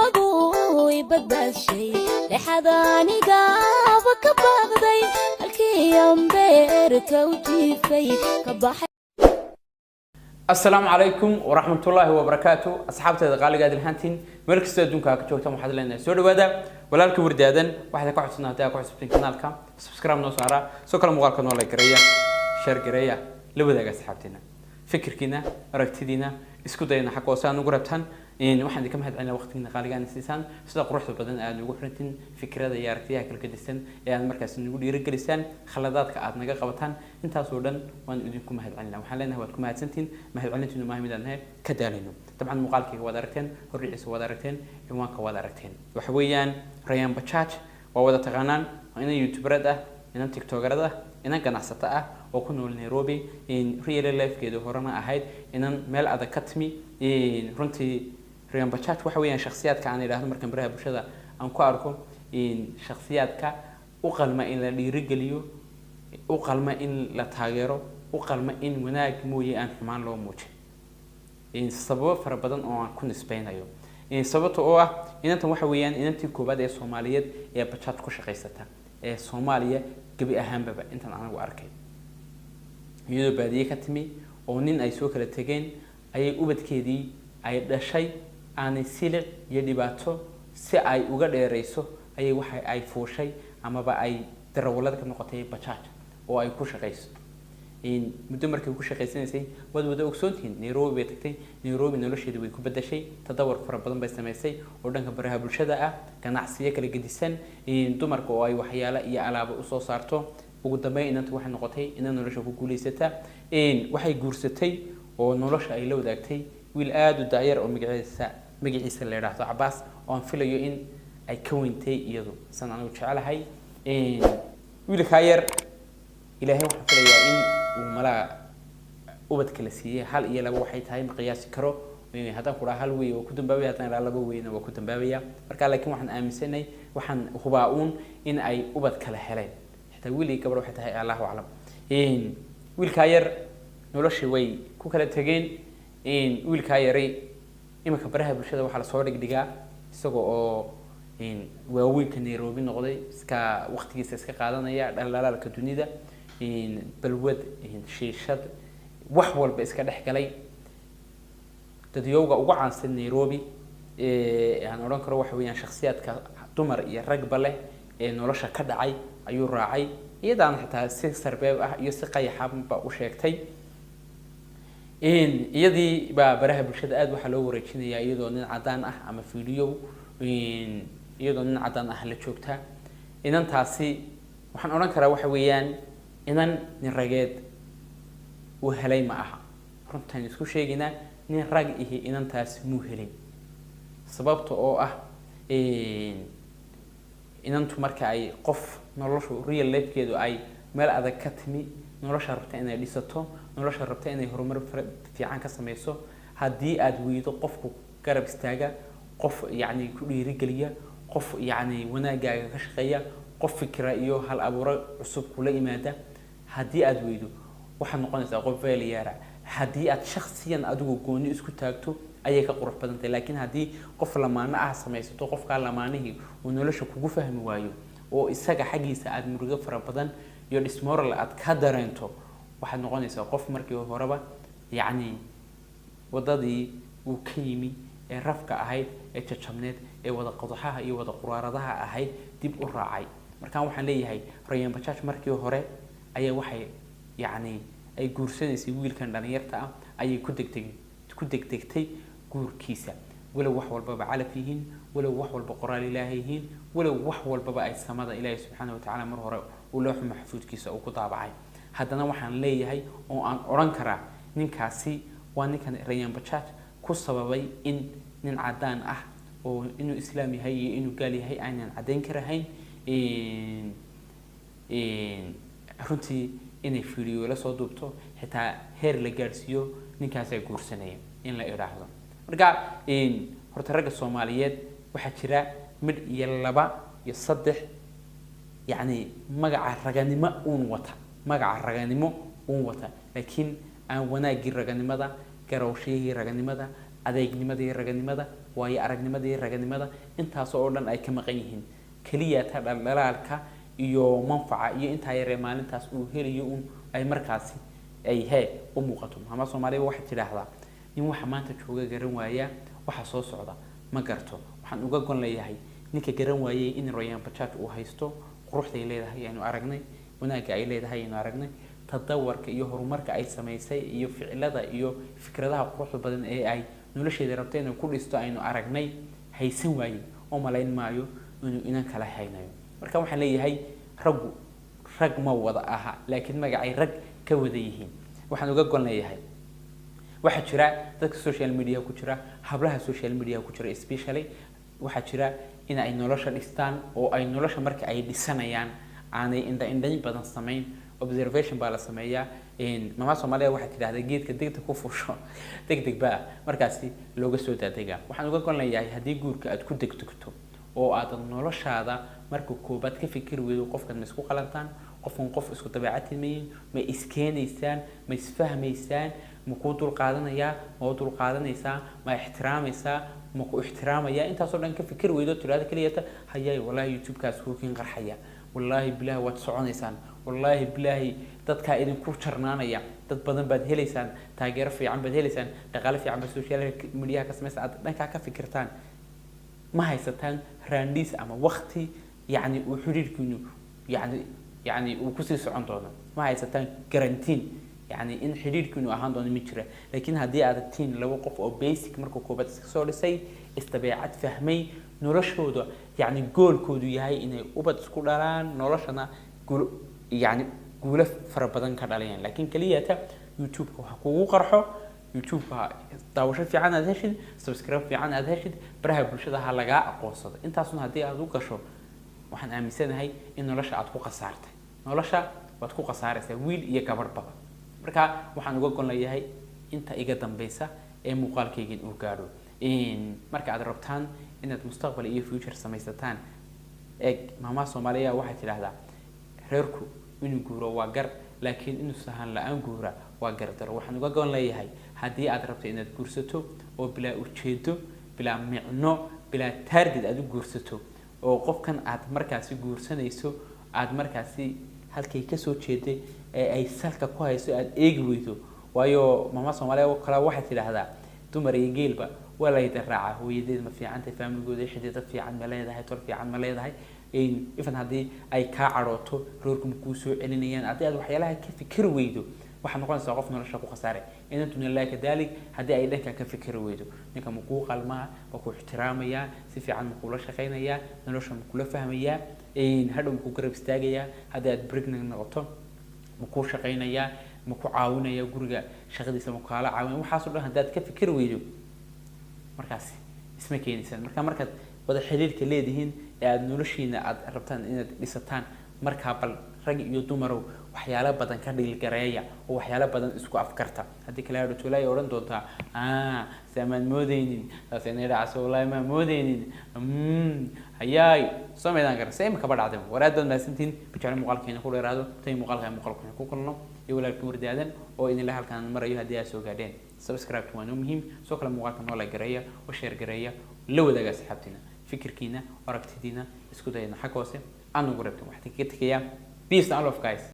وقو يبدل شي لحظاني قابك بغضي الكيام بيرك وجيفي كبحي. السلام عليكم ورحمة الله وبركاته أصحابتي الغالية قاعد الهانتين ملك استوديوم كاكتشوكتا محد لنا سوري ودا ولا لك وردادا واحد كوحد سنة تاع كوحد سبتين كنال كام سبسكرايب نوصارا سكر مغالك نولا كريا شير كريا لودا أصحابتنا فكر كنا ركتدينا اسكو دينا حق وسان وقربتان إن واحد كم هاد عنا وقتنا غالي قاعد نسيسان صدق روحته بدن قاعد وحرتين فكرة ذي ارتياح كل كدستان يعني مركز نقول يرجع لسان خلادات قاعد نجا قبتان انت سودان وان يدينكم هاد عنا وحلنا هو تكون هاد سنتين ما هاد عنا تنو ما هي مدان هاي كدالينو طبعا مقالك هو دارتين الرئيس هو دارتين إمامك هو دارتين وحويان ريان بتشات وودا تغنان وإنا يوتيوبر ده إنا تيك توكر ده إنا قناصة وكنا نيروبي إن ريال لايف كده هرنا أحد إن مال هذا كتمي إن رنتي ريان بتشات وحويان شخصيات كأني له مركب برها بشدة أنكو أركم إن شخصيات كا أقل ما إن اللي رجليو أقل ما إن لا تغيره أقل ما إن وناك موي أن حمان لو موت إن السبب فربضن أو كن سبين أيوه إن السبب هو إن أنت وحويان إن أنت كوباد الصومالية يا بتشات كوش قيستها الصومالية قبي أهم بابا أنت أنا وأركي يدو بعديه كتمي ونين أي سوكر التجين أي أوبد كذي أي دشي أنا سيل يدي باتو سي أي وقد يريسو أي وحي أي فوشي أما بقى أي ترولات كنقطة بتشات أو أي كوش قيس إن مدمر كوش قيسين سي ودو أكسونتين نيروبي بتكتي نيروبي نلوش يدوي كوبد شيء تدور فربضن بس ما يسي ودن كبرها بالشدة كان عسية كل جديسن إن دمر كوا أي وحيالا يا على بقصة صارته وقدامي إن أنت واحد نقطة إن نلوش كوكولي ستة إن وحي جورستي ونلوش أي لو دكتي والآد والدعير أو مجلس اللي راح عباس أو فيليو إن أي كوينتي يدو سنة وشعل هاي إن والخير إلى هاي واحد فيليو إن وملا أوبد كلاسية هل إيه لو واحد هاي مقياس كرو يعني هذا كله هل وي وكتب بابي هذا لا لبوي وكتب بابي مركا لكن واحد آمسني واحد خباؤون إن أي أوبد كلا هلاين حتى ويلي قبل واحد هاي الله أعلم إن والخير نلوش وي كوكلا تجين إن والخيري إما كبرها بالشدة وحلا صورك دقا سقو إن وين كنيروبي نقضي سكا وقت جيس سكا قادنا يا لا كدنيا ده إن بالود إن شيء شد وحول بس كده حكالي تديوجا وقعان سن نيروبي يعني أوران كرو وحويان شخصيات كتمر يرقب له إنه رشة كدعي أيو راعي يدان حتى سيسر بيبقى يسقي حاب وشيكتي إن يدي برها بالشدة أد وحلو رجينا يدو نن عدان أما فيديو إن يدو نن عدان لتشوكتها إن أنت عسي وحن أوران كرو وحويان إن نرجد وهلاي معها runtan isku sheegina nin rag ihi inantaas muuhelin sababta oo ah inantu marka ay qof noloshu real life-keedu ay meel adag ka timi nolosha rabta inay dhisato nolosha rabta inay horumar fiican ka sameeyso hadii aad weydo qofku garab istaaga qof yaani ku dhiirigeliya qof yaani wanaagaaga ka shaqeeya qof fikra iyo hal abuur cusub kula yimaada hadii aad weydo waxaan noqonaysaa qof failure haddii aad shakhsiyan adigu gooni isku taagto ayay ka qurux badan tahay laakiin haddii qof lamaana ah samaysato qofka lamaanihi uu nolosha kugu fahmi waayo oo isaga xaqiisa aad murugo fara badan iyo dismoral aad ka dareento waxaad noqonaysaa qof markii horeba yacni wadadii uu ka yimi ee rafka ahayd ee jajabneed ee wada qodaxaha iyo wada quraaradaha ahayd dib u raacay markaan waxaan leeyahay Rayaan Bajaaj markii hore ayaa waxay yacni ay guursanaysa wiilkan dhalinyarta ah ayay ku degdegtay guurkiisa walow wax walba calaf yihiin walow wax walba qoraal ilaahay yihiin walow wax walba ay samada ilaahay subhanahu wa ta'ala mar hore uu loox maxfuudkiisa uu ku daabacay haddana waxaan leeyahay oo aan oran karaa ninkaasi waa ninkan Rayaan Bajaaj ku sababay in nin cadaan ah oo inuu islaam yahay iyo inuu gaal yahay aanan cadeyn karahayn runtii inay fiiriyo la soo duubto xitaa heer la gaarsiyo ninkaas ay guursanayeen in la iraahdo marka horta ragga Soomaaliyeed waxa jira mid iyo laba iyo saddex يعني مجا رجانيما أون وتا مجا رجانيمو أون وتا لكن أنا وناجي رجانيما ده كروشيه رجانيما ده أديك نيما ده رجانيما ده waayo aragnimada iyo raganimada intaas oo dhan ay ka maqan yihiin kaliya ta dhalaalka iyo manfaca iyo inta yare maalintaas uu helayo ay markaasi ay u muuqato ama Soomaaliya waxay tiraahdaa in waxa maanta jooga garan waaya waxa soo socda ma garto waxaan uga gon leeyahay ninka garan waayay in Rayaan Bajaaj uu haysto quruxda ay leedahay aynu aragnay wanaaga ay leedahay aynu aragnay tadawarka iyo horumarka ay sameysay iyo ficilada iyo fikradaha quruxda badan ee ay nolosheeda rabtay inay ku dhisto aynu aragnay haysan waayay oo malayn maayo inuu inan kala haynayo marka waxaan leeyahay rag ma wada aha laakiin magacay rag ka wada yihiin waxaan uga gon leeyahay waxa jira dadka social media ku jira hablaha social media ku jira especially waxa jira in ay nolosha dhistaan oo ay nolosha marka ay dhisanayaan aanay indhayn badan sameyn observation baa la sameeyaa mama Soomaaliya waxa tiraahdaa geedka degdeg ku fusho degdeg baa markaasi looga soo daadega waxaan uga gon leeyahay hadii guurka aad ku degdegto oo aad noloshaada marka koobaad ka fikir weeyo qofkan ma isku qalantaan qof isku dabeecad ma iskeenaysaan ma isfahmaysaan ma ku dul qaadanaysaa ma ixtiraamaysaa ma ku ixtiraamaya intaas oo dhan ka fikir weeyo tiraada kaliya hayay wallahi YouTube kaas ku kin qarxaya wallahi billahi waad soconaysaan wallahi billahi dadka idin ku jarnaanaya dad badan baad helaysaan taageero fiican baad helaysaan dhaqaale fiican baad social media ka sameysaan aad dhanka ka fikirtaan ما هيستان رانديس أما وقتي يعني وحريركنو يعني وكسر سعنتنا ما هيستان جرانتين يعني إن حريركنو أهاندون ميتشرة لكن هذه عادتين لو وقف أو بيسك مركو كوبات سكسول سي استبيعات فهمي نورش هودا يعني جول كودو يهاي إنه وبات سكولاران نورشنا جول يعني جول فربدان كدالين لكن كلياته يوتيوب وحقوق قرحه يوتيوب داوشة في عنا هذاشد سبسكرايب في عنا هذاشد برها برشة ده هلاقة قصة أنت أصلا هدي أذوق شو وحنا أمسنا هاي إنه لش عتقو قصارته نولش وتقو قصارته ويل يكبر بابا بركة وحنا نقول كنا هاي أنت إيجا دمبيسة مقال كيجين وقارو إن مركة عربتان إن المستقبل إيه فيوتشر سميستان ماما Soomaaliya waxay tiraahdaa reerku inuu guuro waa gar laakiin inuu sahan la aan guura waa gardar waxaan uga goon leeyahay hadii aad rabto inaad guursato oo bila ujeedo bila micno bila target aad guursato oo qofkan aad markaasi guursanayso aad markaasi halkay ka soo jeeday ee ay salka ku hayso aad eegi weydo waayo mama Soomaaliya kala waxay tiraahdaa dumar iyo geelba wala yidraaca hooyadeed ma fiicanta familygooda xididad fiican ma leedahay tol fiican ma leedahay ifan hadii ay ka carooto roorkum ku soo celinayaan hadii aad waxyaalaha ka fikir weydo waxa noqonaysa qof nolosha ku khasaaray inantu ilaa kadalik hadii ay dhanka ka fikir weydo ninka ma ku qalmaa ma ku ixtiraamaya si fiican ma kula shaqeynaya nolosha ma kula fahmaya hadhow ku garab istaagaya hadii aad pregnant noqoto ma ku shaqeynaya ma ku caawinaya guriga shaqadiisa ma kala caawin waxa soo dhan hadii aad ka fikir weydo markaas isma keenaysan marka wada xiriirka leedihiin ee aad noloshiina aad rabtaan inaad dhisataan marka bal rag iyo dumar waxyaalo badan ka dhilgareeya oo waxyaalo badan isku afkarta hadii kala yiraahdo tulay oran doonta samaan moodeynin taasina raaso wallahi ma moodeynin hayay sameeyaan garsay ma ka badacday waraadad maasantiin bijaan muuqaalkeena ku dheeraado tay muuqaalka ku kulno iyo walaalkii wardaadan oo idin la halkaan marayo hadii aad soo gaadheen subscribe waa muhiim soo kala muuqaalka noo la gareeya oo share gareeya la wadaaga asxaabtina fikirkiina aragtidiina isku dayna xaq hoose aan ugu rabto wax ka tagaya peace and love guys